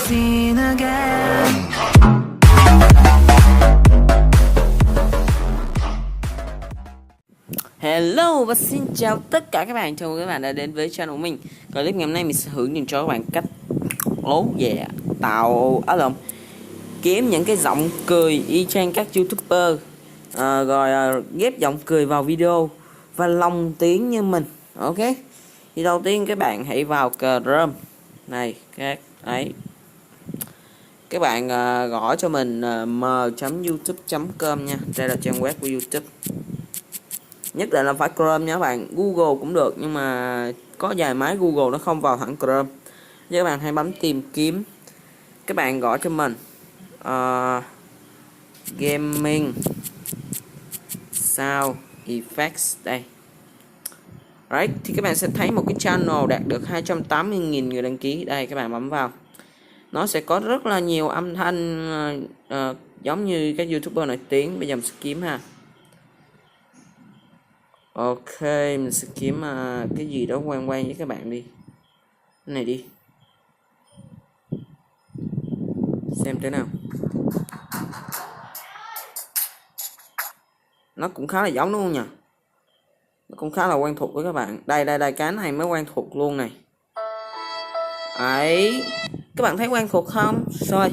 seen again. Hello và xin chào tất cả các bạn, chào mừng các bạn đã đến với channel của mình. Clip ngày hôm nay mình sẽ hướng dẫn cho các bạn cách tạo kiếm những cái giọng cười y chang các YouTuber, rồi ghép giọng cười vào video và lồng tiếng như mình. Ok, thì đầu tiên các bạn hãy vào Chrome này, các bạn gõ cho mình m.youtube.com nha. Đây là trang web của YouTube. Nhất định là phải Chrome nha các bạn. Google cũng được, nhưng mà có vài máy Google nó không vào thẳng Chrome. Các bạn hãy bấm tìm kiếm. Các bạn gõ cho mình Gaming Sound Effects đây. Right, thì các bạn sẽ thấy một cái channel đạt được 280.000 người đăng ký. Đây, các bạn bấm vào. Nó sẽ có rất là nhiều âm thanh giống như các YouTuber nổi tiếng. Bây giờ mình sẽ kiếm ha. Ok, mình sẽ kiếm cái gì đó quen với các bạn đi. Cái này đi. Xem thế nào. Nó cũng khá là giống đúng không nhỉ? Nó cũng khá là quen thuộc với các bạn. Đây, cái này mới quen thuộc luôn này. Ấy, các bạn thấy quen thuộc không? Rồi,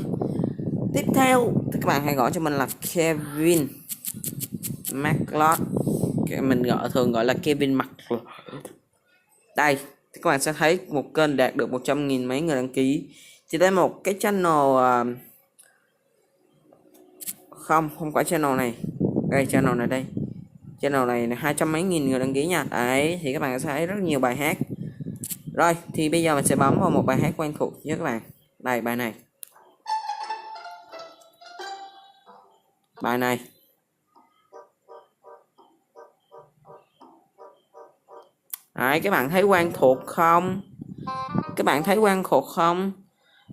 tiếp theo thì các bạn hãy gọi cho mình là Kevin McLeod. Mình thường gọi là Kevin McLeod. Đây, thì các bạn sẽ thấy một kênh đạt được 100.000 mấy người đăng ký. Thì đây một cái channel không phải channel này. Đây, channel này đây. Channel này là 200 mấy nghìn người đăng ký nha. Đấy, thì các bạn sẽ thấy rất nhiều bài hát. Rồi, thì bây giờ mình sẽ bấm vào một bài hát quen thuộc với các bạn. Đây, bài này. Bài này. Đấy, các bạn thấy quen thuộc không? Các bạn thấy quen thuộc không?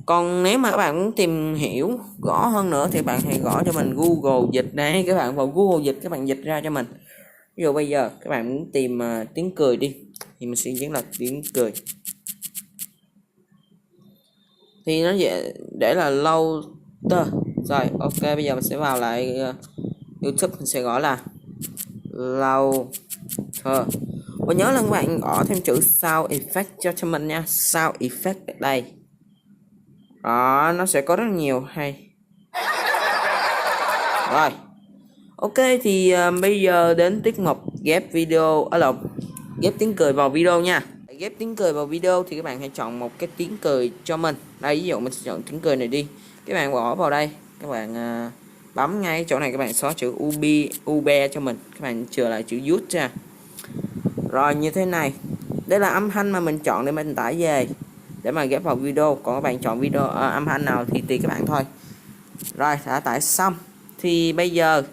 Còn nếu mà các bạn muốn tìm hiểu rõ hơn nữa thì bạn hãy gõ cho mình Google dịch đây. Các bạn vào Google dịch, các bạn dịch ra cho mình. Ví dụ bây giờ các bạn muốn tìm tiếng cười đi, thì mình sẽ viết là tiếng cười. Thì nó để là louder. Rồi, ok, bây giờ mình sẽ vào lại YouTube, mình sẽ gõ là louder. Và nhớ là các bạn gõ thêm chữ sound effect cho mình nha. Sound effect ở đây. Đó, nó sẽ có rất nhiều hay. Rồi. Ok, thì bây giờ đến tiết mục ghép video ghép tiếng cười vào video nha. Để ghép tiếng cười vào video thì các bạn hãy chọn một cái tiếng cười cho mình. Đây, ví dụ mình sẽ chọn tiếng cười này đi. Các bạn bỏ vào đây, các bạn bấm ngay chỗ này, các bạn xóa chữ ube cho mình. Các bạn chừa lại chữ use ra. Rồi, như thế này. Đây là âm thanh mà mình chọn để mình tải về để mà ghép vào video. Còn các bạn chọn video âm thanh nào thì tùy các bạn thôi. Rồi, đã tải xong. Thì bây giờ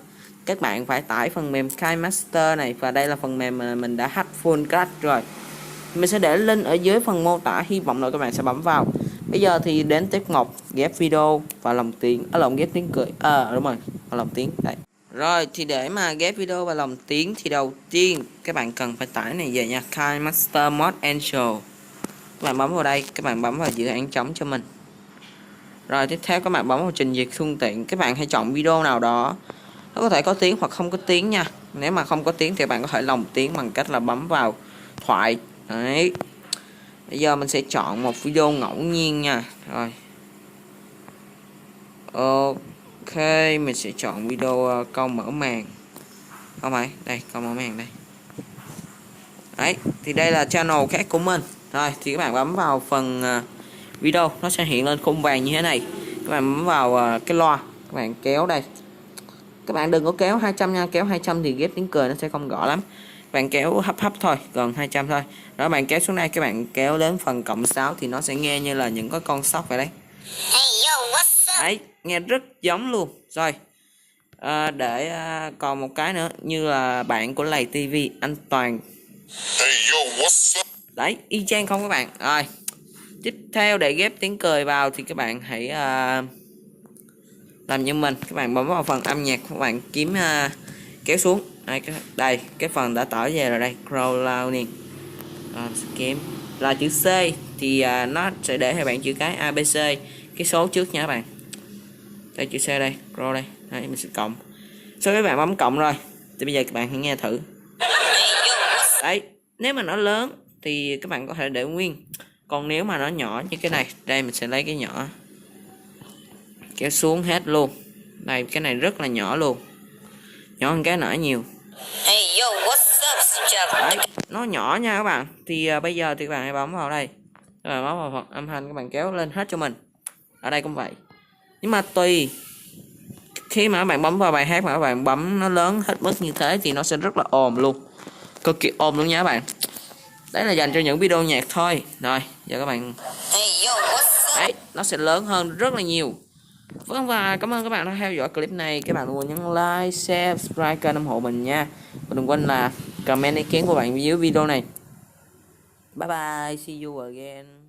các bạn phải tải phần mềm KineMaster này. Và đây là phần mềm mà mình đã hack full crack rồi. Mình sẽ để link ở dưới phần mô tả, hy vọng là các bạn sẽ bấm vào. Bây giờ thì đến tiết mục ghép video và lồng tiếng, ghép tiếng cười. Đúng rồi, và lồng tiếng đây. Rồi, thì để mà ghép video và lồng tiếng thì đầu tiên các bạn cần phải tải này về nha, KineMaster Mod Angel. Các bạn bấm vào đây, các bạn bấm vào dự án trống cho mình. Rồi, tiếp theo các bạn bấm vào trình duyệt phương tiện. Các bạn hãy chọn video nào đó, nó có thể có tiếng hoặc không có tiếng nha. Nếu mà không có tiếng thì bạn có thể lồng tiếng bằng cách là bấm vào thoại. Đấy. Bây giờ mình sẽ chọn một video ngẫu nhiên nha. Rồi. Ok, mình sẽ chọn video câu mở màn. Không phải, đây, câu mở màn đây. Đấy, thì đây là channel khác của mình. Rồi, thì các bạn bấm vào phần video, nó sẽ hiện lên khung vàng như thế này. Các bạn bấm vào cái loa, các bạn kéo đây. Các bạn đừng có kéo 200 nha, kéo 200 thì ghép tiếng cười nó sẽ không rõ lắm. Bạn kéo hấp thôi, gần 200 thôi. Đó, bạn kéo xuống đây, các bạn kéo đến phần cộng 6 thì nó sẽ nghe như là những cái con sóc vậy đấy. Đấy, nghe rất giống luôn. Rồi, còn một cái nữa, như là bạn của Lầy TV, anh Toàn. Đấy, y chang không các bạn. Rồi, tiếp theo để ghép tiếng cười vào thì các bạn hãy làm như mình. Các bạn bấm vào phần âm nhạc, các bạn kiếm kéo xuống. Đây, cái phần đã tải về rồi đây, Crowdloading. Kiếm là chữ C thì nó sẽ để cho bạn chữ cái ABC, cái số trước nha các bạn. Đây chữ C đây, Pro đây. Đấy, mình sẽ cộng. Sau các bạn bấm cộng rồi thì bây giờ các bạn hãy nghe thử. Đấy, nếu mà nó lớn thì các bạn có thể để nguyên. Còn nếu mà nó nhỏ như cái này, đây mình sẽ lấy cái nhỏ kéo xuống hết luôn. Đây cái này rất là nhỏ luôn, nhỏ hơn cái nãy nhiều. Đấy, nó nhỏ nha các bạn. Thì bây giờ thì các bạn hãy bấm vào đây, các bạn bấm vào phần âm thanh, các bạn kéo lên hết cho mình. Ở đây cũng vậy, nhưng mà tùy khi mà các bạn bấm vào bài hát mà các bạn bấm nó lớn hết mức như thế thì nó sẽ rất là ồn luôn, cực kỳ ồn luôn nha các bạn. Đấy là dành cho những video nhạc thôi. Rồi giờ các bạn, đấy nó sẽ lớn hơn rất là nhiều. Vâng, và cảm ơn các bạn đã theo dõi clip này. Các bạn đừng quên nhấn like, share, subscribe kênh ủng hộ mình nha. Và đừng quên là comment ý kiến của bạn dưới video này. Bye bye, see you again.